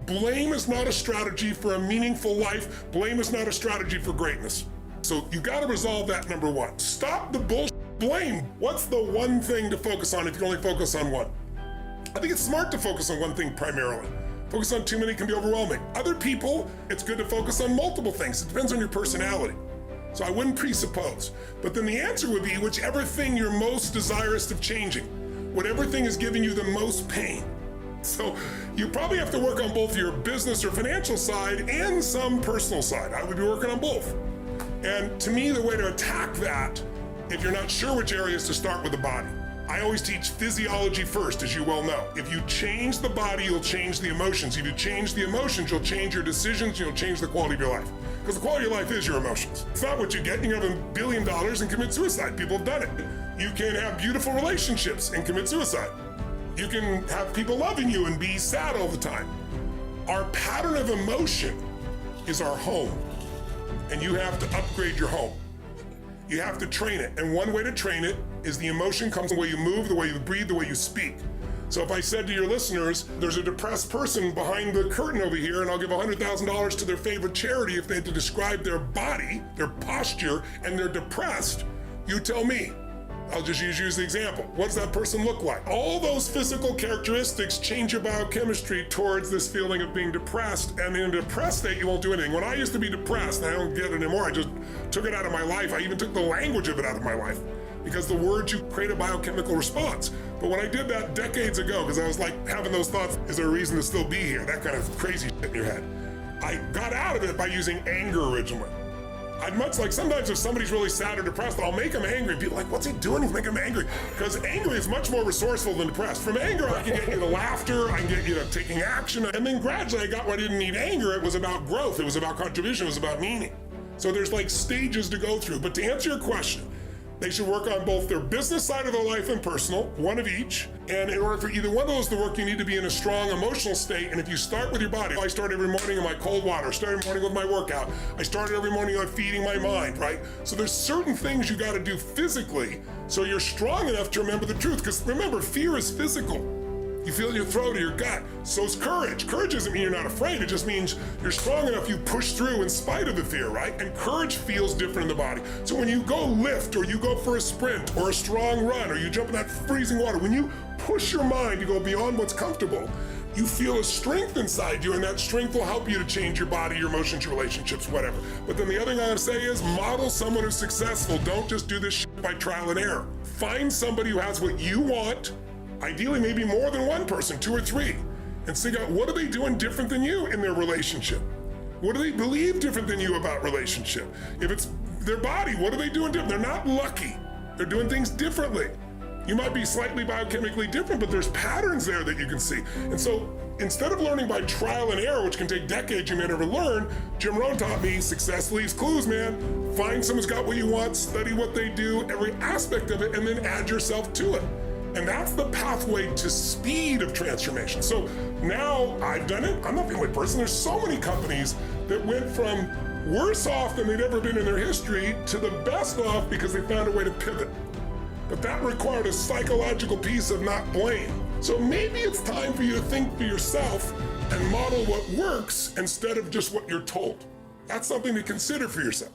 Blame is not a strategy for a meaningful life. Blame is not a strategy for greatness. So you gotta resolve that, number one. Stop the bullshit blame. What's the one thing to focus on if you can only focus on one? I think it's smart to focus on one thing primarily. Focus on too many can be overwhelming. Other people, it's good to focus on multiple things. It depends on your personality. So I wouldn't presuppose. But then the answer would be whichever thing you're most desirous of changing, whatever thing is giving you the most pain. So you probably have to work on both your business or financial side and some personal side. I would be working on both. And to me, the way to attack that, if you're not sure which areas to start with the body, I always teach physiology first, as you well know. If you change the body, you'll change the emotions. If you change the emotions, you'll change your decisions, you'll change the quality of your life. Because the quality of your life is your emotions. It's not what you get. You can have $1 billion and commit suicide. People have done it. You can have beautiful relationships and commit suicide. You can have people loving you and be sad all the time. Our pattern of emotion is our home. And you have to upgrade your home. You have to train it. And one way to train it is the emotion comes the way you move, the way you breathe, the way you speak. So if I said to your listeners, there's a depressed person behind the curtain over here, and I'll give $100,000 to their favorite charity if they had to describe their body, their posture, and they're depressed, you tell me. I'll just use you as the example. What does that person look like? All those physical characteristics change your biochemistry towards this feeling of being depressed, and in a depressed state, you won't do anything. When I used to be depressed, and I don't get it anymore, I just took it out of my life. I even took the language of it out of my life because the words you create a biochemical response. But when I did that decades ago, because I was like having those thoughts, is there a reason to still be here? That kind of crazy shit in your head. I got out of it by using anger originally. I'd much like sometimes if somebody's really sad or depressed, I'll make them angry. People are like, what's he doing? He's making them angry. Because angry is much more resourceful than depressed. From anger, I can get you to laughter, I can get you to taking action. And then gradually I got where I didn't need anger. It was about growth. It was about contribution. It was about meaning. So there's like stages to go through. But to answer your question, they should work on both their business side of their life and personal, one of each. And in order for either one of those to work, you need to be in a strong emotional state. And if you start with your body, I start every morning in my cold water, I start every morning with my workout. I start every morning on feeding my mind, right? So there's certain things you gotta do physically so you're strong enough to remember the truth. Because remember, fear is physical. You feel it in your throat or your gut. So is courage. Courage doesn't mean you're not afraid. It just means you're strong enough, you push through in spite of the fear, right? And courage feels different in the body. So when you go lift or you go for a sprint or a strong run or you jump in that freezing water, when you push your mind to go beyond what's comfortable, you feel a strength inside you, and that strength will help you to change your body, your emotions, your relationships, whatever. But then the other thing I'm gonna say is model someone who's successful. Don't just do this shit by trial and error. Find somebody who has what you want, ideally maybe more than one person, 2 or 3, and figure out what are they doing different than you in their relationship? What do they believe different than you about relationship? If it's their body, what are they doing different? They're not lucky. They're doing things differently. You might be slightly biochemically different, but there's patterns there that you can see. And so instead of learning by trial and error, which can take decades you may never learn, Jim Rohn taught me success leaves clues, man. Find someone who's got what you want, study what they do, every aspect of it, and then add yourself to it. And that's the pathway to speed of transformation. So now I've done it. I'm not the only person. There's so many companies that went from worse off than they'd ever been in their history to the best off because they found a way to pivot. But that required a psychological piece of not blame. So maybe it's time for you to think for yourself and model what works instead of just what you're told. That's something to consider for yourself.